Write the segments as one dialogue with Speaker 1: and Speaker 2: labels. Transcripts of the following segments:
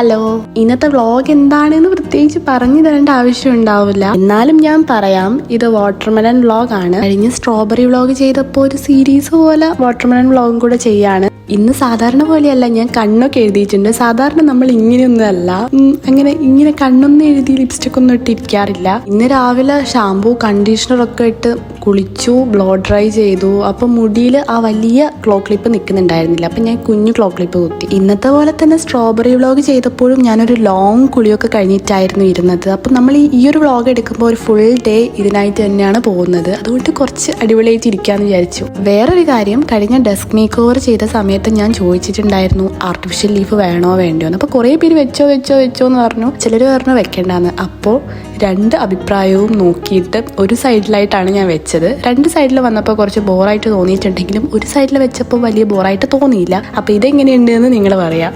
Speaker 1: Hello, ഇന്നത്തെ vlog എന്താണെന്ന് പ്രത്യേകിച്ച് പറഞ്ഞു തരേണ്ട ആവശ്യം ഉണ്ടാവില്ല. എന്നാലും ഞാൻ പറയാം, ഇത് വാട്ടർമെലൺ വ്ളോഗ് ആണ്. കഴിഞ്ഞ സ്ട്രോബെറി വ്ളോഗ് ചെയ്തപ്പോൾ ഒരു സീരീസ് പോലെ വാട്ടർമെലൺ വ്ളോഗും കൂടെ ചെയ്യാണ്. ഇന്ന് സാധാരണ പോലെയല്ല, ഞാൻ കണ്ണൊക്കെ എഴുതിയിട്ടുണ്ട്. സാധാരണ നമ്മൾ ഇങ്ങനെയൊന്നും അല്ല, ഇങ്ങനെ കണ്ണൊന്നും എഴുതി ലിപ്സ്റ്റിക് ഒന്നും ഇട്ടിരിക്കാറില്ല. ഇന്ന് രാവിലെ ഷാമ്പൂ കണ്ടീഷണറൊക്കെ ഇട്ട് കുളിച്ചു, ബ്ലോ ഡ്രൈ ചെയ്തു. അപ്പം മുടിയിൽ ആ വലിയ ക്ലോ ക്ലിപ്പ് നിൽക്കുന്നുണ്ടായിരുന്നില്ല, അപ്പം ഞാൻ കുഞ്ഞു ക്ലോ ക്ലിപ്പ് കുത്തി. ഇന്നത്തെ പോലെ തന്നെ സ്ട്രോബെറി വ്ളോഗ് ചെയ്തപ്പോഴും ഞാനൊരു ലോങ് കുളിയൊക്കെ കഴിഞ്ഞിട്ടായിരുന്നു ഇരുന്നത്. അപ്പം നമ്മൾ ഈ ഒരു വ്ളോഗ് എടുക്കുമ്പോൾ ഒരു ഫുൾ ഡേ ഇതിനായിട്ട് തന്നെയാണ് പോകുന്നത്. അതുകൊണ്ട് കുറച്ച് അടിപൊളിയായിട്ട് ഇരിക്കാമെന്ന് വിചാരിച്ചു. വേറൊരു കാര്യം, കഴിഞ്ഞ ഡെസ്ക് മേക്ക് ഓവർ ചെയ്ത സമയത്ത് ഞാൻ ചോദിച്ചിട്ടുണ്ടായിരുന്നു ആർട്ടിഫിഷ്യൽ ലീഫ് വേണോ വേണ്ടോന്ന്. അപ്പോൾ കുറേ പേര് വെച്ചോ എന്ന് പറഞ്ഞു. ചിലർ പറഞ്ഞു വെക്കേണ്ടെന്ന്. അപ്പോൾ രണ്ട് അഭിപ്രായവും നോക്കിയിട്ട് ഒരു സൈഡിലായിട്ടാണ് ഞാൻ വെച്ചത്. രണ്ട് സൈഡിൽ വന്നപ്പോൾ കുറച്ച് ബോറായിട്ട് തോന്നിയിട്ടുണ്ടെങ്കിലും ഒരു സൈഡിൽ വെച്ചപ്പോൾ വലിയ ബോറായിട്ട് തോന്നിയില്ല. അപ്പോൾ ഇതെങ്ങനെയുണ്ട് എന്ന് നിങ്ങൾ പറയാം.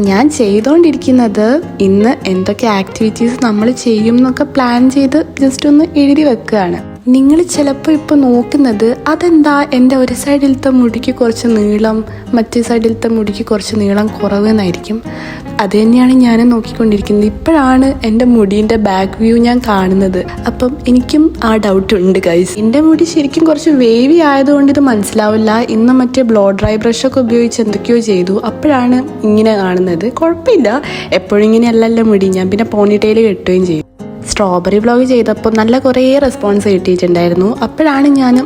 Speaker 1: ഞാൻ ചെയ്തുകൊണ്ടിരിക്കുന്നത് ഇന്ന് എന്തൊക്കെ ആക്ടിവിറ്റീസ് നമ്മൾ ചെയ്യും എന്നൊക്കെ പ്ലാൻ ചെയ്ത് ജസ്റ്റ് ഒന്ന് എഴുതി വെക്കുകയാണ്. നിങ്ങൾ ചിലപ്പോൾ ഇപ്പോൾ നോക്കുന്നത് അതെന്താ എൻ്റെ ഒരു സൈഡിലത്തെ മുടിക്ക് കുറച്ച് നീളം, മറ്റേ സൈഡിലത്തെ മുടിക്ക് കുറച്ച് നീളം കുറവെന്നായിരിക്കും. അത് തന്നെയാണ് ഞാനും നോക്കിക്കൊണ്ടിരിക്കുന്നത്. ഇപ്പോഴാണ് എൻ്റെ മുടീൻ്റെ ബാക്ക് വ്യൂ ഞാൻ കാണുന്നത്. അപ്പം എനിക്കും ആ ഡൗട്ട് ഉണ്ട് ഗൈസ്. എൻ്റെ മുടി ശരിക്കും കുറച്ച് വേവി ആയതുകൊണ്ട് ഇത് മനസ്സിലാവില്ല. ഇന്ന് മറ്റേ ബ്ലോ ഡ്രൈ ബ്രഷൊക്കെ ഉപയോഗിച്ച് എന്തൊക്കെയോ ചെയ്തു, അപ്പോഴാണ് ഇങ്ങനെ കാണുന്നത്. കുഴപ്പമില്ല, എപ്പോഴും ഇങ്ങനെയല്ലല്ലോ മുടി. ഞാൻ പിന്നെ പോണിറ്റെയിൽ കെട്ടുകയും ചെയ്യും. സ്ട്രോബെറി വ്ളോഗ് ചെയ്തപ്പോൾ നല്ല കുറേ റെസ്പോൺസ് കിട്ടിയിട്ടുണ്ടായിരുന്നു. അപ്പോഴാണ് ഞാനും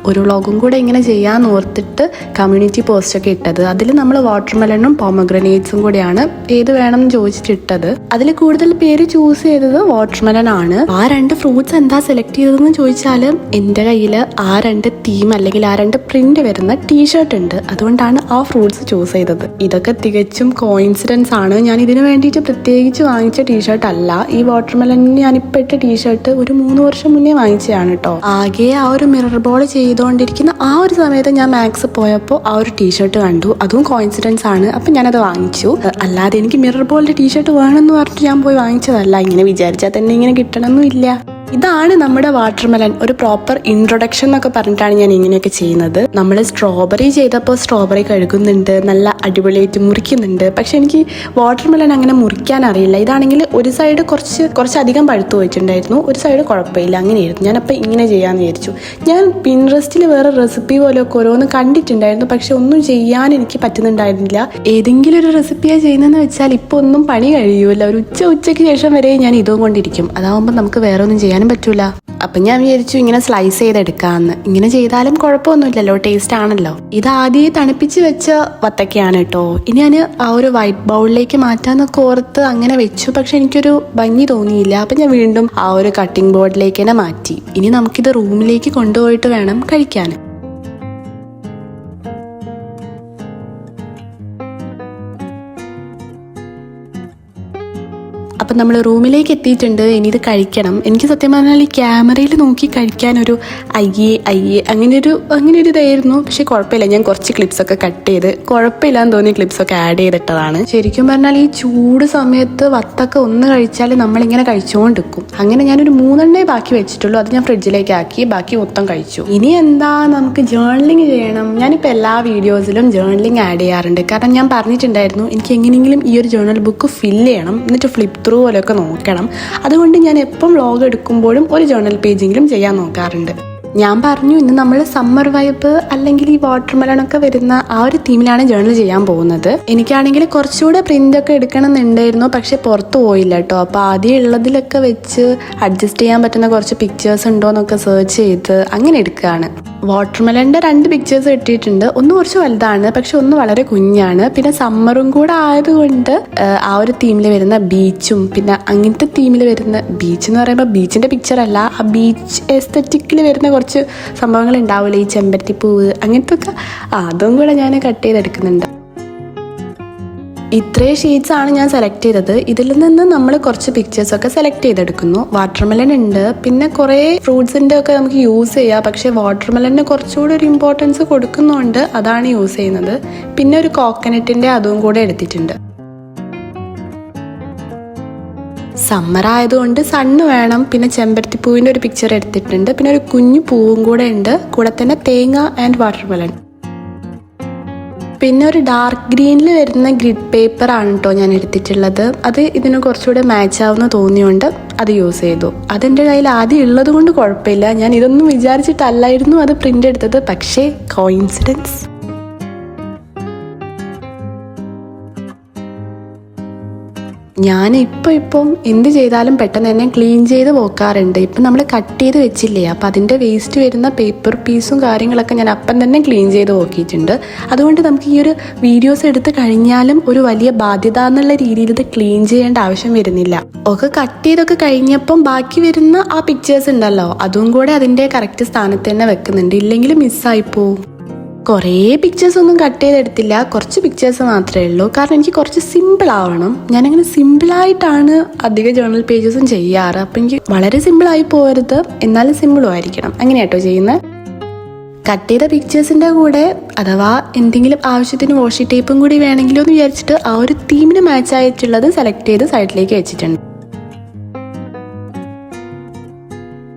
Speaker 1: ഒരു വ്ളോഗും കൂടെ ഇങ്ങനെ ചെയ്യാൻ ഓർത്തിട്ട് കമ്മ്യൂണിറ്റി പോസ്റ്റൊക്കെ ഇട്ടത്. അതിൽ നമ്മൾ വാട്ടർമെലണും പോമഗ്രനേറ്റ്സും കൂടെയാണ് ഏത് വേണമെന്ന് ചോദിച്ചിട്ടിട്ടത്. അതിൽ കൂടുതൽ പേര് ചൂസ് ചെയ്തത് വാട്ടർമെലൺ ആണ്. ആ രണ്ട് ഫ്രൂട്ട്സ് എന്താ സെലക്ട് ചെയ്തതെന്ന് ചോദിച്ചാൽ എൻ്റെ കയ്യിൽ ആ രണ്ട് തീം അല്ലെങ്കിൽ ആ രണ്ട് പ്രിന്റ് വരുന്ന ടീഷർട്ട് ഉണ്ട്. അതുകൊണ്ടാണ് ആ ഫ്രൂട്ട്സ് ചൂസ് ചെയ്തത്. ഇതൊക്കെ തികച്ചും കോയിൻസിഡൻസ് ആണ്. ഞാൻ ഇതിനു വേണ്ടിയിട്ട് പ്രത്യേകിച്ച് വാങ്ങിച്ച ടീഷർട്ട് അല്ല. ഈ വാട്ടർമെലണിന് ഞാനിപ്പോൾ ഇട്ട ടീഷർട്ട് ഒരു 3 വർഷം മുന്നേ വാങ്ങിച്ചതാണ് കേട്ടോ. ആകെ ആ ഒരു മിറർ ബോൾ ചെയ്തുകൊണ്ടിരിക്കുന്ന ആ ഒരു സമയത്ത് ഞാൻ മാക്സ് പോയപ്പോൾ ആ ഒരു ടീഷർട്ട് കണ്ടു. അതും കോയിൻസിഡൻസ് ആണ്. അപ്പം ഞാനത് വാങ്ങിച്ചു. അല്ലാതെ എനിക്ക് മിറർ ബോളിൻ്റെ ടീഷർട്ട് വേണമെന്ന് പറഞ്ഞിട്ട് ഞാൻ പോയി വാങ്ങിച്ചതല്ല. ഇങ്ങനെ വിചാരിച്ചാൽ തന്നെ ഇങ്ങനെ കിട്ടണമെന്നും ഇല്ല. ഇതാണ് നമ്മുടെ വാട്ടർമെലൺ. ഒരു പ്രോപ്പർ ഇൻട്രൊഡക്ഷൻ എന്നൊക്കെ പറഞ്ഞിട്ടാണ് ഞാൻ ഇങ്ങനെയൊക്കെ ചെയ്യുന്നത്. നമ്മൾ സ്ട്രോബെറി ചെയ്തപ്പോൾ സ്ട്രോബെറി കഴുകുന്നുണ്ട്, നല്ല അടിപൊളിയായിട്ട് മുറിക്കുന്നുണ്ട്. പക്ഷെ എനിക്ക് വാട്ടർമെലൺ അങ്ങനെ മുറിക്കാൻ അറിയില്ല. ഇതാണെങ്കിൽ ഒരു സൈഡ് കുറച്ചധികം പഴുത്തു പോയിട്ടുണ്ടായിരുന്നു, ഒരു സൈഡ് കുഴപ്പമില്ല, അങ്ങനെയായിരുന്നു. ഞാനപ്പോൾ ഇങ്ങനെ ചെയ്യാമെന്ന് വിചാരിച്ചു. ഞാൻ പിൻട്രസ്റ്റിൽ വേറെ റെസിപ്പി പോലെയൊക്കെ ഓരോന്ന് കണ്ടിട്ടുണ്ടായിരുന്നു, പക്ഷെ ഒന്നും ചെയ്യാൻ എനിക്ക് പറ്റുന്നുണ്ടായിരുന്നില്ല. ഏതെങ്കിലും ഒരു റെസിപ്പിയാണ് ചെയ്യുന്നതെന്ന് വെച്ചാൽ ഇപ്പോൾ ഒന്നും പണി കഴിയൂല. ഒരു ഉച്ചയ്ക്ക് ശേഷം വരെ ഞാൻ ഇതും കൊണ്ടിരിക്കും. അതാവുമ്പോൾ നമുക്ക് വേറെ ഒന്നും ചെയ്യാൻ പറ്റൂല. അപ്പൊ ഞാൻ വിചാരിച്ചു ഇങ്ങനെ സ്ലൈസ് ചെയ്തെടുക്കാന്ന്. ഇങ്ങനെ ചെയ്താലും കുഴപ്പമൊന്നുമില്ലല്ലോ, ടേസ്റ്റ് ആണല്ലോ. ഇത് ആദ്യം തണുപ്പിച്ച് വെച്ച വത്തക്കയാണ് കേട്ടോ. ഇനി ഞാൻ ആ ഒരു വൈറ്റ് ബൗളിലേക്ക് മാറ്റാന്നൊക്കെ ഓർത്ത് അങ്ങനെ വെച്ചു. പക്ഷെ എനിക്കൊരു ഭംഗി തോന്നിയില്ല. അപ്പൊ ഞാൻ വീണ്ടും ആ ഒരു കട്ടിംഗ് ബോർഡിലേക്ക് തന്നെ മാറ്റി. ഇനി നമുക്കിത് റൂമിലേക്ക് കൊണ്ടുപോയിട്ട് വേണം കഴിക്കാൻ. അപ്പം നമ്മൾ റൂമിലേക്ക് എത്തിയിട്ടുണ്ട്. ഇനി ഇത് കഴിക്കണം. എനിക്ക് സത്യം പറഞ്ഞാൽ ഈ ക്യാമറയിൽ നോക്കി കഴിക്കാൻ ഒരു അയ്യേ അങ്ങനെ ഒരു ഇതായിരുന്നു. പക്ഷെ കുഴപ്പമില്ല, ഞാൻ കുറച്ച് ക്ലിപ്സൊക്കെ കട്ട് ചെയ്ത് കുഴപ്പമില്ലാന്ന് തോന്നിയ ക്ലിപ്സൊക്കെ ആഡ് ചെയ്തിട്ടതാണ്. ശരിക്കും പറഞ്ഞാൽ ഈ ചൂട് സമയത്ത് വത്തൊക്കെ ഒന്ന് കഴിച്ചാൽ നമ്മളിങ്ങനെ കഴിച്ചുകൊണ്ടിരിക്കും. അങ്ങനെ ഞാനൊരു 3 ബാക്കി വെച്ചിട്ടുള്ളൂ. അത് ഞാൻ ഫ്രിഡ്ജിലേക്ക് ആക്കി, ബാക്കി മൊത്തം കഴിച്ചു. ഇനി എന്താ, നമുക്ക് ജേർണലിങ് ചെയ്യണം. ഞാനിപ്പോൾ എല്ലാ വീഡിയോസിലും ജേർണലിങ് ആഡ് ചെയ്യാറുണ്ട്. കാരണം ഞാൻ പറഞ്ഞിട്ടുണ്ടായിരുന്നു എനിക്ക് എങ്ങനെയെങ്കിലും ഈ ഒരു ജേർണൽ ബുക്ക് ഫില്ല് ചെയ്യണം, എന്നിട്ട് ഫ്ലിപ്പ് ത്രൂ പോലെയൊക്കെ നോക്കണം. അതുകൊണ്ട് ഞാൻ എപ്പം വ്ളോഗ് എടുക്കുമ്പോഴും ഒരു ജേർണൽ പേജെങ്കിലും ചെയ്യാൻ നോക്കാറുണ്ട്. ഞാൻ പറഞ്ഞു ഇന്ന് നമ്മൾ സമ്മർ വൈബ് അല്ലെങ്കിൽ ഈ വാട്ടർമെലണൊക്കെ വരുന്ന ആ ഒരു തീമിലാണ് ജേർണൽ ചെയ്യാൻ പോകുന്നത്. എനിക്കാണെങ്കിൽ കുറച്ചുകൂടെ പ്രിൻ്റൊക്കെ എടുക്കണം എന്നുണ്ടായിരുന്നു, പക്ഷെ പുറത്ത് പോയില്ല കേട്ടോ. അപ്പോൾ ആദ്യം ഉള്ളതിലൊക്കെ വെച്ച് അഡ്ജസ്റ്റ് ചെയ്യാൻ പറ്റുന്ന കുറച്ച് പിക്ചേഴ്സ് ഉണ്ടോ എന്നൊക്കെ സെർച്ച് ചെയ്ത് അങ്ങനെ എടുക്കുകയാണ്. വാട്ടർമെലൻ്റെ 2 പിക്ചേഴ്സ് കിട്ടിയിട്ടുണ്ട്. ഒന്ന് കുറച്ച് വലുതാണ്, പക്ഷെ ഒന്ന് വളരെ കുഞ്ഞാണ്. പിന്നെ സമ്മറും കൂടെ ആയതുകൊണ്ട് ആ ഒരു തീമിൽ വരുന്ന ബീച്ചും പിന്നെ അങ്ങനത്തെ തീമിൽ വരുന്ന ബീച്ച് എന്ന് പറയുമ്പോൾ ബീച്ചിൻ്റെ പിക്ചർ അല്ല, ആ ബീച്ച് എസ്തറ്റിക്കിൽ വരുന്ന കുറച്ച് സംഭവങ്ങൾ ഉണ്ടാവില്ല, ഈ ചെമ്പരത്തിപ്പൂവ് അങ്ങനത്തെ ഒക്കെ, അതും കൂടെ ഞാൻ കട്ട് ചെയ്തെടുക്കുന്നുണ്ട്. ഇത്രയും ഷീറ്റ്സ് ആണ് ഞാൻ സെലക്ട് ചെയ്തത്. ഇതിൽ നിന്ന് നമ്മൾ കുറച്ച് പിക്ചേഴ്സൊക്കെ സെലക്ട് ചെയ്തെടുക്കുന്നു. വാട്ടർമെലൺ ഉണ്ട്, പിന്നെ കുറേ ഫ്രൂട്ട്സിൻ്റെ ഒക്കെ നമുക്ക് യൂസ് ചെയ്യാം. പക്ഷേ വാട്ടർമെലണിന് കുറച്ചുകൂടി ഒരു ഇമ്പോർട്ടൻസ് കൊടുക്കുന്നുണ്ട്, അതാണ് യൂസ് ചെയ്യുന്നത്. പിന്നെ ഒരു കോക്കനട്ടിൻ്റെ അതും കൂടെ എടുത്തിട്ടുണ്ട്. സമ്മർ ആയതുകൊണ്ട് സണ്ണ് വേണം. പിന്നെ ചെമ്പരത്തിപ്പൂവിൻ്റെ ഒരു പിക്ചർ എടുത്തിട്ടുണ്ട്. പിന്നെ ഒരു കുഞ്ഞു പൂവും കൂടെ ഉണ്ട്. കൂടെ തന്നെ തേങ്ങ ആൻഡ് വാട്ടർമെലൺ. പിന്നെ ഒരു ഡാർക്ക് ഗ്രീനിൽ വരുന്ന ഗ്രിഡ് പേപ്പർ ആണ് കേട്ടോ ഞാൻ എടുത്തിട്ടുള്ളത്. അത് ഇതിന് കുറച്ചുകൂടെ മാച്ച് ആവുന്ന തോന്നിയോണ്ട് അത് യൂസ് ചെയ്തു. അതെൻ്റെ കയ്യിൽ ആദ്യം ഉള്ളത് കൊണ്ട് കുഴപ്പമില്ല. ഞാൻ ഇതൊന്നും വിചാരിച്ചിട്ടല്ലായിരുന്നു അത് പ്രിന്റ് എടുത്തത്, പക്ഷേ കോയിൻസിഡൻസ്. ഞാൻ ഇപ്പം എന്ത് ചെയ്താലും പെട്ടെന്ന് തന്നെ ക്ലീൻ ചെയ്ത് പോക്കാറുണ്ട്. ഇപ്പം നമ്മൾ കട്ട് ചെയ്ത് വെച്ചില്ലേ, അപ്പം അതിൻ്റെ വേസ്റ്റ് വരുന്ന പേപ്പർ പീസും കാര്യങ്ങളൊക്കെ ഞാൻ അപ്പം തന്നെ ക്ലീൻ ചെയ്ത് നോക്കിയിട്ടുണ്ട്. അതുകൊണ്ട് നമുക്ക് ഈ ഒരു വീഡിയോസ് എടുത്ത് കഴിഞ്ഞാലും ഒരു വലിയ ബാധ്യത എന്നുള്ള രീതിയിൽ ഇത് ക്ലീൻ ചെയ്യേണ്ട ആവശ്യം വരുന്നില്ല. ഒക്കെ കട്ട് ചെയ്തൊക്കെ കഴിഞ്ഞപ്പം ബാക്കി വരുന്ന ആ പിക്ചേഴ്സ് ഉണ്ടല്ലോ, അതും കൂടെ അതിൻ്റെ കറക്റ്റ് സ്ഥാനത്ത് തന്നെ വെക്കുന്നുണ്ട്, ഇല്ലെങ്കിൽ മിസ്സായി പോവും. കുറേ പിക്ചേഴ്സ് ഒന്നും കട്ട് ചെയ്തെടുത്തില്ല, കുറച്ച് പിക്ചേഴ്സ് മാത്രമേ ഉള്ളൂ. കാരണം എനിക്ക് കുറച്ച് സിമ്പിൾ ആവണം. ഞാനങ്ങനെ സിമ്പിളായിട്ടാണ് അധിക ജേർണൽ പേജസും ചെയ്യാറ്. അപ്പം എനിക്ക് വളരെ സിമ്പിളായി പോകരുത്, എന്നാലും സിമ്പിളും ആയിരിക്കണം. അങ്ങനെയാട്ടോ ചെയ്യുന്നത്. കട്ട് ചെയ്ത പിക്ചേഴ്സിൻ്റെ കൂടെ അഥവാ എന്തെങ്കിലും ആവശ്യത്തിന് വാഷി ടേപ്പും കൂടി വേണമെങ്കിലോ എന്ന് വിചാരിച്ചിട്ട് ആ ഒരു തീമിന് മാച്ച് ആയിട്ടുള്ളത് സെലക്ട് ചെയ്ത് സൈഡിലേക്ക് വെച്ചിട്ടുണ്ട്.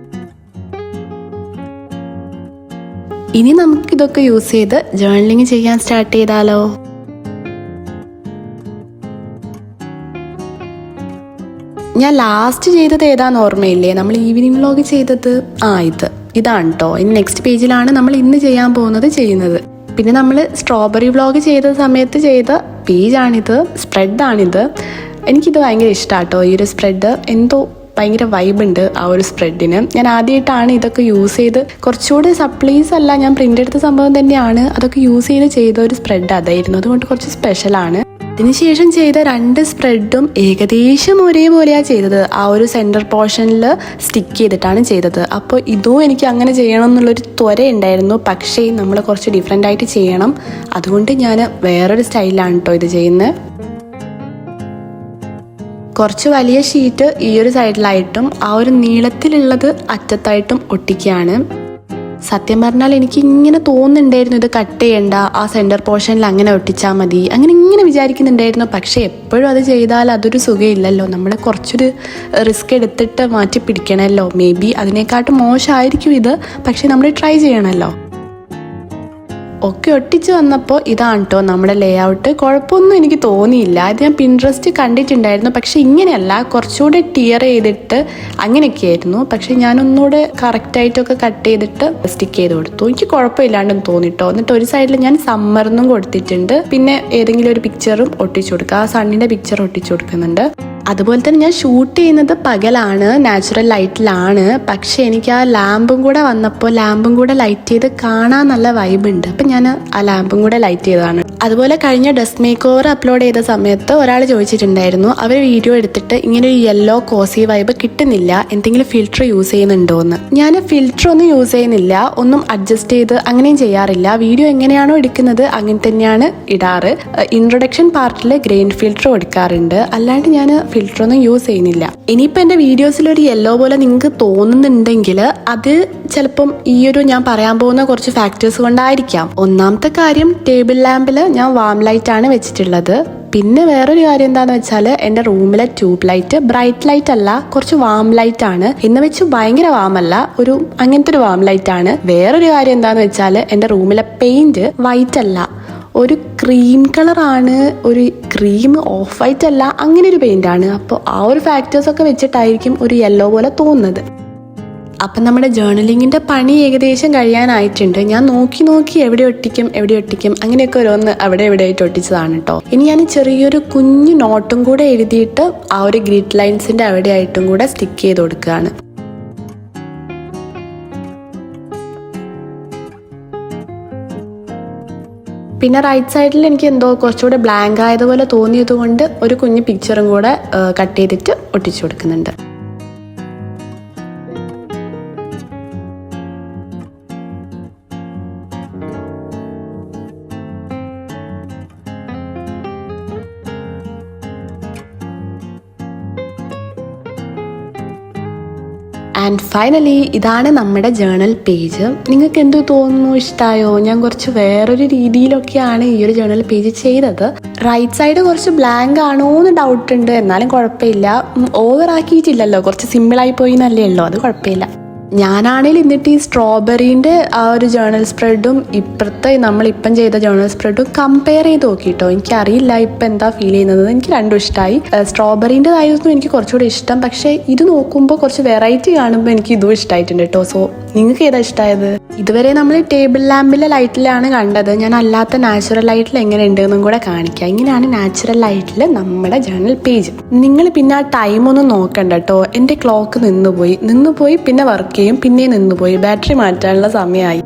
Speaker 1: ഇനി നമുക്കിതൊക്കെ യൂസ് ചെയ്ത് ജേർണലിംഗ് ചെയ്യാൻ സ്റ്റാർട്ട് ചെയ്താലോ? ഞാൻ ലാസ്റ്റ് ചെയ്തത് ഏതാന്ന് ഓർമ്മയില്ലേ? നമ്മൾ ഈവനിങ് വ്ലോഗ് ചെയ്തത് ഇതാണ് കേട്ടോ. ഇനി നെക്സ്റ്റ് പേജിലാണ് നമ്മൾ ഇന്ന് ചെയ്യാൻ പോകുന്നത്. പിന്നെ നമ്മൾ സ്ട്രോബെറി വ്ലോഗ് ചെയ്ത സമയത്ത് ചെയ്ത പേജാണിത്, സ്പ്രെഡാണിത്. എനിക്കിത് ഭയങ്കര ഇഷ്ടമാട്ടോ ഈ ഒരു സ്പ്രെഡ്. എന്തോ ഭയങ്കര വൈബുണ്ട് ആ ഒരു സ്പ്രെഡിന്. ഞാൻ ആദ്യമായിട്ടാണ് ഇതൊക്കെ യൂസ് ചെയ്ത്, കുറച്ചുകൂടി സപ്ലീസ് അല്ല, ഞാൻ പ്രിന്റ് എടുത്ത സംഭവം തന്നെയാണ്, അതൊക്കെ യൂസ് ചെയ്ത ഒരു സ്പ്രെഡ് അതായിരുന്നു. അതുകൊണ്ട് കുറച്ച് സ്പെഷ്യലാണ്. അതിനുശേഷം ചെയ്ത 2 സ്പ്രെഡും ഏകദേശം ഒരേപോലെയാണ് ചെയ്തത്. ആ ഒരു സെൻറ്റർ പോർഷനിൽ സ്റ്റിക്ക് ചെയ്തിട്ടാണ് ചെയ്തത്. അപ്പോൾ ഇതും എനിക്ക് അങ്ങനെ ചെയ്യണം എന്നുള്ളൊരു ത്വര ഉണ്ടായിരുന്നു. പക്ഷേ നമ്മൾ കുറച്ച് ഡിഫറെൻ്റ് ആയിട്ട് ചെയ്യണം, അതുകൊണ്ട് ഞാൻ വേറൊരു സ്റ്റൈലിലാണ് കേട്ടോ ഇത് ചെയ്യുന്നത്. കുറച്ച് വലിയ ഷീറ്റ് ഈ ഒരു സൈഡിലായിട്ടും ആ ഒരു നീളത്തിലുള്ളത് അറ്റത്തായിട്ടും ഒട്ടിക്കുകയാണ്. സത്യം പറഞ്ഞാൽ എനിക്ക് ഇങ്ങനെ തോന്നുന്നുണ്ടായിരുന്നു ഇത് കട്ട് ചെയ്യണ്ട, ആ സെൻറ്റർ പോർഷനിൽ അങ്ങനെ ഒട്ടിച്ചാൽ മതി, അങ്ങനെ വിചാരിക്കുന്നുണ്ടായിരുന്നു. പക്ഷേ എപ്പോഴും അത് ചെയ്താൽ അതൊരു സുഖമില്ലല്ലോ. നമ്മൾ കുറച്ചൊരു റിസ്ക് എടുത്തിട്ട് മാറ്റി പിടിക്കണമല്ലോ. മേ ബി അതിനെക്കാട്ടും മോശമായിരിക്കും ഇത്, പക്ഷേ നമ്മൾ ട്രൈ ചെയ്യണമല്ലോ. ഒക്കെ ഒട്ടിച്ച് വന്നപ്പോൾ ഇതാണ് കേട്ടോ നമ്മുടെ ലേ ഔട്ട്. കുഴപ്പമൊന്നും എനിക്ക് തോന്നിയില്ല. ഇത് ഞാൻ പിൻട്രസ്റ്റ് കണ്ടിട്ടുണ്ടായിരുന്നു, പക്ഷെ ഇങ്ങനെയല്ല, കുറച്ചുകൂടെ ടിയർ ചെയ്തിട്ട് അങ്ങനെയൊക്കെയായിരുന്നു. പക്ഷെ ഞാനൊന്നുകൂടെ കറക്റ്റായിട്ടൊക്കെ കട്ട് ചെയ്തിട്ട് സ്റ്റിക്ക് ചെയ്ത് കൊടുത്തു. എനിക്ക് കുഴപ്പമില്ലാണ്ടെന്ന് തോന്നിട്ടോ. എന്നിട്ട് ഒരു സൈഡിൽ ഞാൻ സമ്മർന്നും കൊടുത്തിട്ടുണ്ട്, പിന്നെ ഏതെങ്കിലും ഒരു പിക്ചറും ഒട്ടിച്ചു കൊടുക്കുക. ആ സണ്ണിൻ്റെ പിക്ചർ ഒട്ടിച്ചു കൊടുക്കുന്നുണ്ട്. അതുപോലെ തന്നെ ഞാൻ ഷൂട്ട് ചെയ്യുന്നത് പകലാണ്, നാച്ചുറൽ ലൈറ്റിലാണ്. പക്ഷെ എനിക്ക് ആ ലാമ്പും കൂടെ വന്നപ്പോൾ ലാമ്പും കൂടെ ലൈറ്റ് ചെയ്ത് കാണാൻ നല്ല വൈബുണ്ട്. അപ്പം ഞാൻ ആ ലാമ്പും കൂടെ ലൈറ്റ് ചെയ്തതാണ്. അതുപോലെ കഴിഞ്ഞ ഡ്രസ് മേക്ക് ഓവർ അപ്ലോഡ് ചെയ്ത സമയത്ത് ഒരാൾ ചോദിച്ചിട്ടുണ്ടായിരുന്നു, അവർ വീഡിയോ എടുത്തിട്ട് ഇങ്ങനെ ഒരു യെല്ലോ കോസി വൈബ് കിട്ടുന്നില്ല, എന്തെങ്കിലും ഫിൽറ്റർ യൂസ് ചെയ്യുന്നുണ്ടോ എന്ന്. ഞാൻ ഫിൽറ്റർ ഒന്നും യൂസ് ചെയ്യുന്നില്ല, ഒന്നും അഡ്ജസ്റ്റ് ചെയ്ത് അങ്ങനെയും ചെയ്യാറില്ല. വീഡിയോ എങ്ങനെയാണോ എടുക്കുന്നത് അങ്ങനെ തന്നെയാണ് ഇടാറ്. ഇൻട്രൊഡക്ഷൻ പാർട്ടിൽ ഗ്രെയിൻ ഫിൽറ്റർ കൊടുക്കാറുണ്ട്, അല്ലാണ്ട് ഞാൻ ഫിൽറ്റർ ഒന്നും യൂസ് ചെയ്യുന്നില്ല. ഇനിയിപ്പോൾ എൻ്റെ വീഡിയോസിൽ ഒരു യെല്ലോ പോലെ നിങ്ങൾക്ക് തോന്നുന്നുണ്ടെങ്കിൽ അത് ചിലപ്പം ഈ ഒരു ഞാൻ പറയാൻ പോകുന്ന കുറച്ച് ഫാക്ടേഴ്സ് കൊണ്ടായിരിക്കാം. ഒന്നാമത്തെ കാര്യം, ടേബിൾ ലാമ്പിൽ ഞാൻ വാം ലൈറ്റ് ആണ് വെച്ചിട്ടുള്ളത്. പിന്നെ വേറൊരു കാര്യം എന്താണെന്ന് വെച്ചാൽ എൻ്റെ റൂമിലെ ട്യൂബ് ലൈറ്റ് ബ്രൈറ്റ് ലൈറ്റ് അല്ല, കുറച്ച് വാം ലൈറ്റ് ആണ്. എന്ന് വെച്ച് ഭയങ്കര വാമല്ല, ഒരു അങ്ങനത്തെ ഒരു വാം ലൈറ്റ് ആണ്. വേറൊരു കാര്യം എന്താണെന്ന് വെച്ചാൽ എൻ്റെ റൂമിലെ പെയിന്റ് വൈറ്റ് അല്ല, ഒരു ക്രീം കളറാണ്, ഒരു ക്രീം ഓഫ് വൈറ്റ് അല്ല, അങ്ങനെ ഒരു പെയിൻ്റാണ്. അപ്പോൾ ആ ഒരു ഫാക്ടേഴ്സൊക്കെ വെച്ചിട്ടായിരിക്കും ഒരു യെല്ലോ പോലെ തോന്നുന്നത്. അപ്പം നമ്മുടെ ജേർണലിങ്ങിൻ്റെ പണി ഏകദേശം കഴിയാനായിട്ടുണ്ട്. ഞാൻ നോക്കി എവിടെ ഒട്ടിക്കും അങ്ങനെയൊക്കെ ഓരോന്ന് അവിടെ ആയിട്ട് ഒട്ടിച്ചതാണ് കേട്ടോ. ഇനി ഞാൻ ചെറിയൊരു കുഞ്ഞു നോട്ടും കൂടെ എഴുതിയിട്ട് ആ ഒരു ഗ്രിഡ് ലൈൻസിൻ്റെ അവിടെ ആയിട്ടും കൂടെ സ്റ്റിക്ക് ചെയ്ത് കൊടുക്കുകയാണ്. പിന്നെ റൈറ്റ് സൈഡിൽ എനിക്ക് എന്തോ കുറച്ചുകൂടെ ബ്ലാങ്ക് ആയതുപോലെ തോന്നിയത് കൊണ്ട് ഒരു കുഞ്ഞു പിക്ചറും കൂടെ കട്ട് ചെയ്തിട്ട് ഒട്ടിച്ചു കൊടുക്കുന്നുണ്ട്. ആൻഡ് ഫൈനലി ഇതാണ് നമ്മുടെ ജേർണൽ പേജ്. നിങ്ങൾക്ക് എന്തു തോന്നുന്നു, ഇഷ്ടമായോ? ഞാൻ കുറച്ച് വേറൊരു രീതിയിലൊക്കെയാണ് ഈ ഒരു ജേർണൽ പേജ് ചെയ്തത്. റൈറ്റ് സൈഡ് കുറച്ച് ബ്ലാങ്ക് ആണോ എന്ന് ഡൗട്ട് ഉണ്ട്, എന്നാലും കുഴപ്പമില്ല. ഓവർ ആക്കിയിട്ടില്ലല്ലോ, കുറച്ച് സിമ്പിളായി പോയി എന്നല്ലേ ഉള്ളൂ, അത് കുഴപ്പമില്ല. ഞാനാണെങ്കിൽ എന്നിട്ട് ഈ സ്ട്രോബെറീൻ്റെ ആ ഒരു ജേർണൽ സ്പ്രെഡും ഇപ്പുറത്തെ നമ്മളിപ്പം ചെയ്ത ജേർണൽ സ്പ്രെഡും കമ്പയർ ചെയ്ത് നോക്കിയിട്ടോ. എനിക്കറിയില്ല ഇപ്പം എന്താ ഫീൽ ചെയ്യുന്നത്. എനിക്ക് രണ്ടും ഇഷ്ടമായി. സ്ട്രോബെറീൻ്റെതായിരുന്നു എനിക്ക് കുറച്ചുകൂടി ഇഷ്ടം. പക്ഷേ ഇത് നോക്കുമ്പോൾ കുറച്ച് വെറൈറ്റി കാണുമ്പോൾ എനിക്ക് ഇതും ഇഷ്ടമായിട്ടുണ്ട് കേട്ടോ. സോ നിങ്ങൾക്ക് ഏതാ ഇഷ്ടമായത്? ഇതുവരെ നമ്മൾ ടേബിൾ ലാമ്പിലെ ലൈറ്റിലാണ് കണ്ടത്. ഞാൻ അല്ലാത്ത നാച്ചുറൽ ലൈറ്റിൽ എങ്ങനെ ഉണ്ടെന്നും കൂടെ കാണിക്കാം. ഇങ്ങനെയാണ് നാച്ചുറൽ ലൈറ്റിൽ നമ്മുടെ ജേർണൽ പേജ്. നിങ്ങൾ പിന്നെ ആ ടൈമൊന്നും നോക്കണ്ട കേട്ടോ. എൻ്റെ ക്ലോക്ക് നിന്നുപോയി പിന്നെ വർക്ക് ചെയ്യും, പിന്നെ നിന്നുപോയി, ബാറ്ററി മാറ്റാനുള്ള സമയമായി.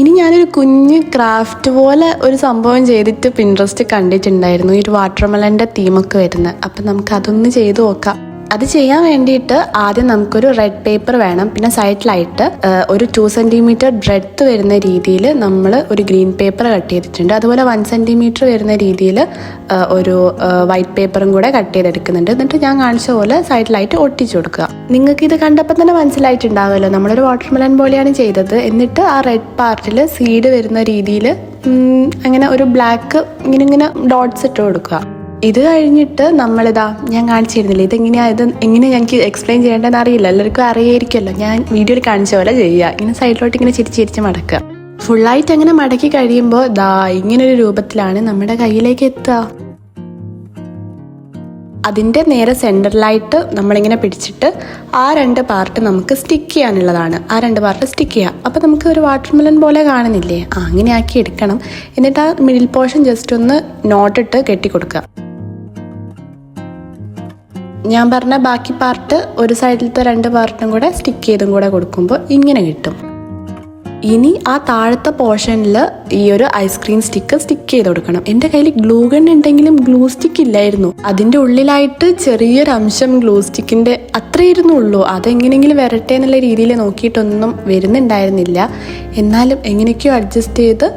Speaker 1: ഇനി ഞാനൊരു കുഞ്ഞ് ക്രാഫ്റ്റ് പോലെ ഒരു സംഭവം ചെയ്തിട്ട് പിൻട്രസ്റ്റ് കണ്ടിട്ടുണ്ടായിരുന്നു. ഈ ഒരു വാട്ടർമെലൻ്റെ തീമൊക്കെ വരുന്നത്. അപ്പം നമുക്ക് അതൊന്ന് ചെയ്ത് നോക്കാം. അത് ചെയ്യാൻ വേണ്ടിയിട്ട് ആദ്യം നമുക്കൊരു റെഡ് പേപ്പർ വേണം. പിന്നെ സൈഡിലായിട്ട് ഒരു 2 സെൻറ്റിമീറ്റർ ബ്രെഡ്ത്ത് വരുന്ന രീതിയിൽ നമ്മൾ ഒരു ഗ്രീൻ പേപ്പർ കട്ട് ചെയ്തിട്ടുണ്ട്. അതുപോലെ 1 സെൻറ്റിമീറ്റർ വരുന്ന രീതിയിൽ ഒരു വൈറ്റ് പേപ്പറും കൂടെ കട്ട് ചെയ്തെടുക്കുന്നുണ്ട്. എന്നിട്ട് ഞാൻ കാണിച്ച പോലെ സൈഡിലായിട്ട് ഒട്ടിച്ചു കൊടുക്കുക. നിങ്ങൾക്ക് ഇത് കണ്ടപ്പോൾ തന്നെ മനസ്സിലായിട്ടുണ്ടാവുമല്ലോ, നമ്മളൊരു വാട്ടർമെലൻ പോലെയാണ് ചെയ്തത്. എന്നിട്ട് ആ റെഡ് പാർട്ടിൽ സീഡ് വരുന്ന രീതിയിൽ അങ്ങനെ ഒരു ബ്ലാക്ക് ഇങ്ങനെ ഡോട്ട്സ് ഇട്ട് കൊടുക്കുക. ഇത് കഴിഞ്ഞിട്ട് നമ്മളിതാ ഞാൻ കാണിച്ചിരുന്നില്ല, ഇത് എങ്ങനെ ഞങ്ങൾക്ക് എക്സ്പ്ലെയിൻ ചെയ്യേണ്ടതെന്ന് അറിയില്ല. എല്ലാവർക്കും അറിയായിരിക്കുമല്ലോ. ഞാൻ വീഡിയോയിൽ കാണിച്ച പോലെ ചെയ്യുക. ഇങ്ങനെ സൈഡിലോട്ട് ഇങ്ങനെ ചിരിച്ച് മടക്കുക. ഫുള്ളായിട്ട് അങ്ങനെ മടക്കി കഴിയുമ്പോൾ ഇങ്ങനൊരു രൂപത്തിലാണ് നമ്മുടെ കയ്യിലേക്ക് എത്തുക. അതിൻ്റെ നേരെ സെൻറ്ററിലായിട്ട് നമ്മളിങ്ങനെ പിടിച്ചിട്ട് ആ 2 പാർട്ട് നമുക്ക് സ്റ്റിക്ക് ചെയ്യാനുള്ളതാണ്. ആ 2 പാർട്ട് സ്റ്റിക്ക് ചെയ്യാം. അപ്പോൾ നമുക്ക് ഒരു വാട്ടർമെലൻ പോലെ കാണുന്നില്ലേ? അങ്ങനെ ആക്കി എടുക്കണം. എന്നിട്ട് ആ മിഡിൽ പോർഷൻ ജസ്റ്റ് ഒന്ന് നോട്ടിട്ട് കെട്ടിക്കൊടുക്കുക. ഞാൻ പറഞ്ഞ ബാക്കി പാർട്ട് ഒരു സൈഡിലത്തെ 2 പാർട്ടും കൂടെ സ്റ്റിക്ക് ചെയ്തും കൂടെ കൊടുക്കുമ്പോൾ ഇങ്ങനെ കിട്ടും. ഇനി ആ താഴത്തെ പോർഷനിൽ ഈ ഒരു ഐസ്ക്രീം സ്റ്റിക്ക് ചെയ്ത് കൊടുക്കണം. എൻ്റെ കയ്യിൽ ഗ്ലൂ ഗൺ ഉണ്ടെങ്കിലും ഗ്ലൂ സ്റ്റിക്ക് ഇല്ലായിരുന്നു. അതിൻ്റെ ഉള്ളിലായിട്ട് ചെറിയൊരു അംശം ഗ്ലൂ സ്റ്റിക്കിൻ്റെ അത്രയായിരുന്നു ഉള്ളൂ. അതെങ്ങനെയെങ്കിലും വരട്ടെ എന്നുള്ള രീതിയിൽ നോക്കിയിട്ടൊന്നും വരുന്നുണ്ടായിരുന്നില്ല. എന്നാലും എങ്ങനെയൊക്കെയോ അഡ്ജസ്റ്റ് ചെയ്ത്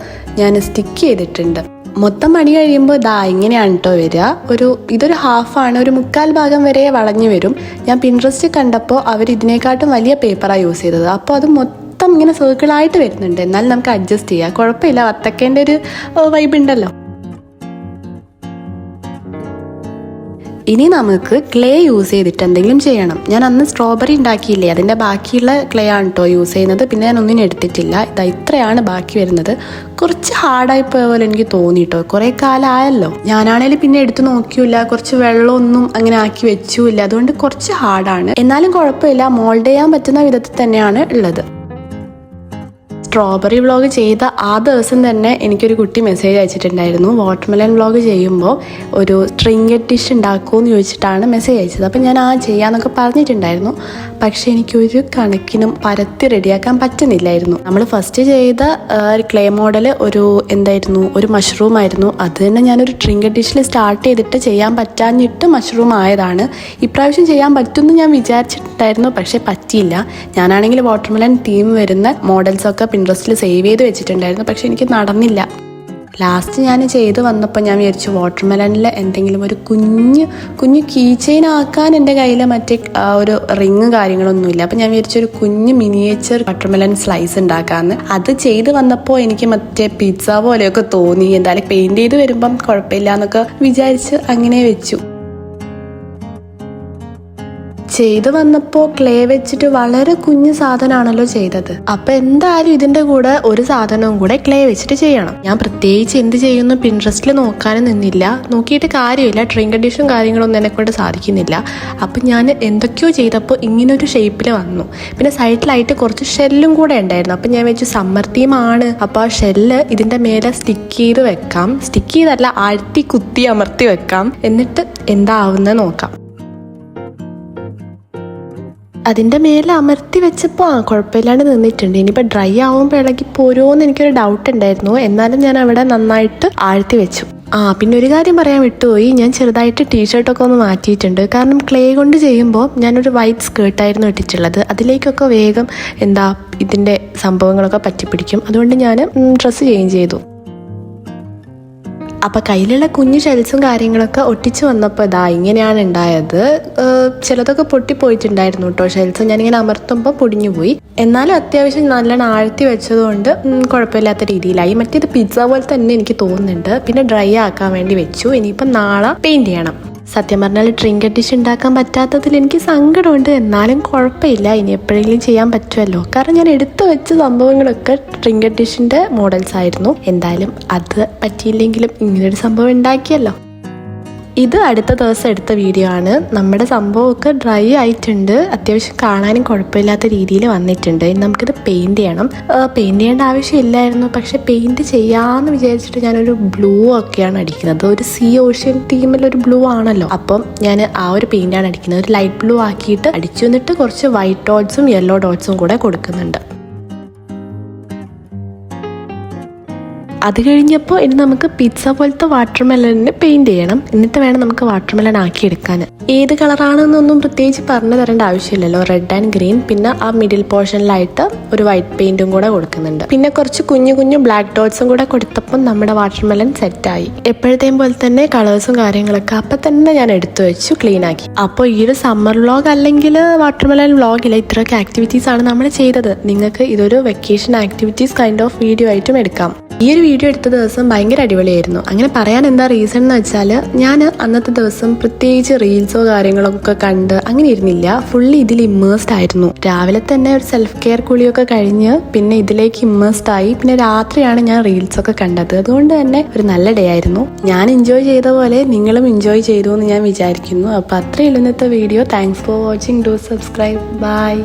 Speaker 1: ഞാൻ സ്റ്റിക്ക് ചെയ്തിട്ടുണ്ട്. മൊത്തം പണി കഴിയുമ്പോൾ ഇങ്ങനെയാണ് കേട്ടോ വരിക. ഇതൊരു ഹാഫാണ്, ഒരു 1/4 ഭാഗം വരെ വളഞ്ഞു വരും. ഞാൻ പിൻട്രസ്റ്റ് കണ്ടപ്പോൾ അവർ ഇതിനെക്കാട്ടും വലിയ പേപ്പറാണ് യൂസ് ചെയ്തത്. അപ്പോൾ അത് മൊത്തം ഇങ്ങനെ സർക്കിളായിട്ട് വരുന്നുണ്ട്. എന്നാലും നമുക്ക് അഡ്ജസ്റ്റ് ചെയ്യാം, കുഴപ്പമില്ല. വത്തക്കേൻ്റെ ഒരു വൈബ് ഉണ്ടല്ലോ. ഇനി നമുക്ക് ക്ലേ യൂസ് ചെയ്തിട്ട് എന്തെങ്കിലും ചെയ്യണം. ഞാൻ അന്ന് സ്ട്രോബെറി ഉണ്ടാക്കിയില്ലേ, അതിൻ്റെ ബാക്കിയുള്ള ക്ലേ ആണ് കേട്ടോ യൂസ് ചെയ്യുന്നത്. പിന്നെ ഞാൻ ഒന്നിനും എടുത്തിട്ടില്ല. ഇത്രയാണ് ബാക്കി വരുന്നത്. കുറച്ച് ഹാർഡായി പോയ പോലെ എനിക്ക് തോന്നിട്ടോ. കുറേ കാലമായല്ലോ. ഞാനാണേലും പിന്നെ എടുത്ത് നോക്കിയില്ല, കുറച്ച് വെള്ളമൊന്നും അങ്ങനെ ആക്കി വെച്ചുമില്ല. അതുകൊണ്ട് കുറച്ച് ഹാർഡാണ്. എന്നാലും കുഴപ്പമില്ല, മോൾഡ് ചെയ്യാൻ പറ്റുന്ന വിധത്തിൽ തന്നെയാണ് ഉള്ളത്. സ്ട്രോബെറി വ്ളോഗ് ചെയ്ത ആ ദിവസം തന്നെ എനിക്കൊരു കുട്ടി മെസ്സേജ് അയച്ചിട്ടുണ്ടായിരുന്നു. വാട്ടർമെലൻ വ്ളോഗ് ചെയ്യുമ്പോൾ ഒരു സ്ട്രിംഗഡ് ഡിഷ് ഉണ്ടാക്കുമെന്ന് ചോദിച്ചിട്ടാണ് മെസ്സേജ് അയച്ചത്. അപ്പം ഞാൻ ചെയ്യാന്നൊക്കെ പറഞ്ഞിട്ടുണ്ടായിരുന്നു. പക്ഷെ എനിക്കൊരു കണക്കിനും പരത്തി റെഡിയാക്കാൻ പറ്റുന്നില്ലായിരുന്നു. നമ്മൾ ഫസ്റ്റ് ചെയ്ത ക്ലേ മോഡൽ ഒരു മഷ്റൂം ആയിരുന്നു. അത് തന്നെ ഞാനൊരു സ്ട്രിംഗഡ് ഡിഷിൽ സ്റ്റാർട്ട് ചെയ്തിട്ട് ചെയ്യാൻ പറ്റാഞ്ഞിട്ട് മഷ്റൂം ആയതാണ്. ഇപ്രാവശ്യം ചെയ്യാൻ പറ്റുമെന്ന് ഞാൻ വിചാരിച്ചിട്ടുണ്ടായിരുന്നു, പക്ഷെ പറ്റിയില്ല. ഞാനാണെങ്കിൽ വാട്ടർമെലൻ തീം വരുന്ന മോഡൽസൊക്കെ പിൻട്രസ്റ്റിൽ സേവ് ചെയ്ത് വെച്ചിട്ടുണ്ടായിരുന്നു, പക്ഷെ എനിക്ക് നടന്നില്ല. ലാസ്റ്റ് ഞാൻ ചെയ്ത് വന്നപ്പോൾ ഞാൻ വിചാരിച്ചു വാട്ടർമെലനിൽ എന്തെങ്കിലും ഒരു കുഞ്ഞു കീ ചെയിൻ ആക്കാൻ എൻ്റെ കയ്യിൽ മറ്റേ ഒരു റിങ് കാര്യങ്ങളൊന്നുമില്ല. അപ്പം ഞാൻ വിചാരിച്ചു ഒരു കുഞ്ഞ് മിനിയേച്ചർ വാട്ടർമെലൻ സ്ലൈസ് ഉണ്ടാക്കാമെന്ന്. അത് ചെയ്ത് വന്നപ്പോൾ എനിക്ക് മറ്റേ പിസ്സ പോലെയൊക്കെ തോന്നി. എന്തായാലും പെയിൻറ് ചെയ്ത് വരുമ്പം കുഴപ്പമില്ല എന്നൊക്കെ വിചാരിച്ച് അങ്ങനെ വെച്ചു. ചെയ്ത് വന്നപ്പോൾ ക്ലേ വെച്ചിട്ട് വളരെ കുഞ്ഞു സാധനമാണല്ലോ ചെയ്തത്. അപ്പൊ എന്തായാലും ഇതിന്റെ കൂടെ ഒരു സാധനവും കൂടെ ക്ലേ വെച്ചിട്ട് ചെയ്യണം. ഞാൻ പ്രത്യേകിച്ച് എന്ത് ചെയ്യുന്നു പിൻട്രസ്റ്റിൽ നോക്കാനും നിന്നില്ല. നോക്കിയിട്ട് കാര്യമില്ല, ട്രിങ്ക് ഡിഷും കാര്യങ്ങളൊന്നും എന്നെക്കൊണ്ട് സാധിക്കുന്നില്ല. അപ്പം ഞാൻ എന്തൊക്കെയോ ചെയ്തപ്പോൾ ഇങ്ങനൊരു ഷേപ്പിൽ വന്നു. പിന്നെ സൈഡിലായിട്ട് കുറച്ച് ഷെല്ലും കൂടെ ഉണ്ടായിരുന്നു. അപ്പം ഞാൻ വെച്ചു സമ്മർ തീമാണ്, അപ്പോൾ ആ ഷെല്ല് ഇതിന്റെ മേലെ സ്റ്റിക്ക് ചെയ്ത് വെക്കാം. സ്റ്റിക്ക് ചെയ്തല്ല, ആഴ്ത്തി കുത്തി അമർത്തി വെക്കാം. എന്നിട്ട് എന്താവുന്നത് നോക്കാം. അതിൻ്റെ മേലെ അമർത്തി വെച്ചപ്പോൾ കുഴപ്പമില്ലാണ്ട് നിന്നിട്ടുണ്ട്. ഇനിയിപ്പോൾ ഡ്രൈ ആവുമ്പോൾ ഇളകി പോരുമോയെന്ന് എനിക്കൊരു ഡൗട്ട് ഉണ്ടായിരുന്നു. എന്നാലും ഞാൻ അവിടെ നന്നായിട്ട് ആഴ്ത്തി വെച്ചു. പിന്നെ ഒരു കാര്യം പറയാൻ വിട്ടുപോയി. ഞാൻ ചെറുതായിട്ട് ടീഷർട്ടൊക്കെ ഒന്ന് മാറ്റിയിട്ടുണ്ട്. കാരണം ക്ലേ കൊണ്ട് ചെയ്യുമ്പോൾ ഞാനൊരു വൈറ്റ് സ്കേർട്ടായിരുന്നു ഇട്ടിട്ടുള്ളത്. അതിലേക്കൊക്കെ വേഗം ഇതിൻ്റെ സംഭവങ്ങളൊക്കെ പറ്റിപ്പിടിക്കും. അതുകൊണ്ട് ഞാൻ ഡ്രസ്സ് ചേഞ്ച് ചെയ്തു. അപ്പം കയ്യിലുള്ള കുഞ്ഞു ഷെൽസും കാര്യങ്ങളൊക്കെ ഒട്ടിച്ച് വന്നപ്പോൾ ഇങ്ങനെയാണ് ഉണ്ടായത്. ചിലതൊക്കെ പൊട്ടിപ്പോയിട്ടുണ്ടായിരുന്നു കേട്ടോ. ഷെൽസ് ഞാനിങ്ങനെ അമർത്തുമ്പോൾ പൊടിഞ്ഞുപോയി. എന്നാലും അത്യാവശ്യം നല്ലോണം ആഴ്ത്തി വെച്ചതുകൊണ്ട് കുഴപ്പമില്ലാത്ത രീതിയിലായി. മറ്റേത് പിസ്സ പോലെ തന്നെ എനിക്ക് തോന്നുന്നുണ്ട്. പിന്നെ ഡ്രൈ ആക്കാൻ വേണ്ടി വെച്ചു. ഇനിയിപ്പം നാളെ പെയിൻറ് ചെയ്യണം. സത്യം പറഞ്ഞാൽ ട്രിങ്കറ്റ് ഡിഷ് ഉണ്ടാക്കാൻ പറ്റാത്തതിൽ എനിക്ക് സങ്കടമുണ്ട്. എന്നാലും കുഴപ്പമില്ല, ഇനി എപ്പോഴെങ്കിലും ചെയ്യാൻ പറ്റുമല്ലോ. കാരണം ഞാൻ എടുത്തു വെച്ച സംഭവങ്ങളൊക്കെ ട്രിങ്കറ്റ് ഡിഷിന്റെ മോഡൽസ് ആയിരുന്നു. എന്തായാലും അത് പറ്റിയില്ലെങ്കിലും ഇങ്ങനൊരു സംഭവം ഉണ്ടാക്കിയല്ലോ. ഇത് അടുത്ത ദിവസം എടുത്ത വീഡിയോ ആണ്. നമ്മുടെ സംഭവമൊക്കെ ഡ്രൈ ആയിട്ടുണ്ട്, അത്യാവശ്യം കാണാനും കുഴപ്പമില്ലാത്ത രീതിയിൽ വന്നിട്ടുണ്ട്. ഇനി നമുക്കിത് പെയിന്റ് ചെയ്യണം. പെയിന്റ് ചെയ്യേണ്ട ആവശ്യമില്ലായിരുന്നു, പക്ഷെ പെയിന്റ് ചെയ്യാമെന്ന് വിചാരിച്ചിട്ട് ഞാനൊരു ബ്ലൂ ഒക്കെയാണ് അടിക്കുന്നത്. ഒരു സീ ഓഷ്യൻ തീമിലൊരു ബ്ലൂ ആണല്ലോ, അപ്പം ഞാൻ ആ ഒരു പെയിന്റാണ് അടിക്കുന്നത്. ഒരു ലൈറ്റ് ബ്ലൂ ആക്കിയിട്ട് അടിച്ചു. എന്നിട്ട് കുറച്ച് വൈറ്റ് ഡോട്ട്സും യെല്ലോ ഡോട്ട്സും കൂടെ കൊടുക്കുന്നുണ്ട്. അത് കഴിഞ്ഞപ്പോൾ ഇനി നമുക്ക് പിസ്സ പോലത്തെ വാട്ടർമെലണിന് പെയിന്റ് ചെയ്യണം. എന്നിട്ട് വേണം നമുക്ക് വാട്ടർമെലൺ ആക്കിയെടുക്കാൻ. ഏത് കളറാണെന്നൊന്നും പ്രത്യേകിച്ച് പറഞ്ഞു തരേണ്ട ആവശ്യമില്ലല്ലോ. റെഡ് ആൻഡ് ഗ്രീൻ, പിന്നെ ആ മിഡിൽ പോർഷനിലായിട്ട് ഒരു വൈറ്റ് പെയിന്റും കൂടെ കൊടുക്കുന്നുണ്ട്. പിന്നെ കുറച്ച് കുഞ്ഞു കുഞ്ഞു ബ്ലാക്ക് ഡോട്ട്സും കൂടെ കൊടുത്തപ്പോൾ നമ്മുടെ വാട്ടർമെലൺ സെറ്റായി. എപ്പോഴത്തെയും പോലെ തന്നെ കളേഴ്സും കാര്യങ്ങളൊക്കെ അപ്പം തന്നെ ഞാൻ എടുത്തു വെച്ചു, ക്ലീൻ ആക്കി. അപ്പോൾ ഈ ഒരു സമ്മർ വ്ളോഗ് അല്ലെങ്കിൽ വാട്ടർമെലൺ വ്ളോഗിൽ ഇത്രയൊക്കെ ആക്ടിവിറ്റീസ് ആണ് നമ്മൾ ചെയ്തത്. നിങ്ങൾക്ക് ഇതൊരു vacation activities kind of video ആയിട്ടും എടുക്കാം. ഈ ഒരു വീഡിയോ എടുത്ത ദിവസം ഭയങ്കര അടിപൊളിയായിരുന്നു. അങ്ങനെ പറയാൻ എന്താ റീസൺ എന്ന് വെച്ചാൽ, ഞാൻ അന്നത്തെ ദിവസം പ്രത്യേകിച്ച് റീൽസോ കാര്യങ്ങളൊക്കെ കണ്ട് അങ്ങനെ ഇരുന്നില്ല. ഫുള്ളി ഇതിൽ ഇമ്മേഴ്സ്ഡ് ആയിരുന്നു. രാവിലെ തന്നെ ഒരു സെൽഫ് കെയർ കുളിയൊക്കെ കഴിഞ്ഞ് പിന്നെ ഇതിലേക്ക് ഇമ്മേഴ്സ്ഡ് ആയി. പിന്നെ രാത്രിയാണ് ഞാൻ റീൽസൊക്കെ കണ്ടത്. അതുകൊണ്ട് തന്നെ ഒരു നല്ല ഡേ ആയിരുന്നു. ഞാൻ എൻജോയ് ചെയ്ത പോലെ നിങ്ങളും എൻജോയ് ചെയ്തു എന്ന് ഞാൻ വിചാരിക്കുന്നു. അപ്പോൾ അത്രയേ ഉള്ളൂ ഇന്നത്തെ video. Thanks for watching. Do subscribe. By.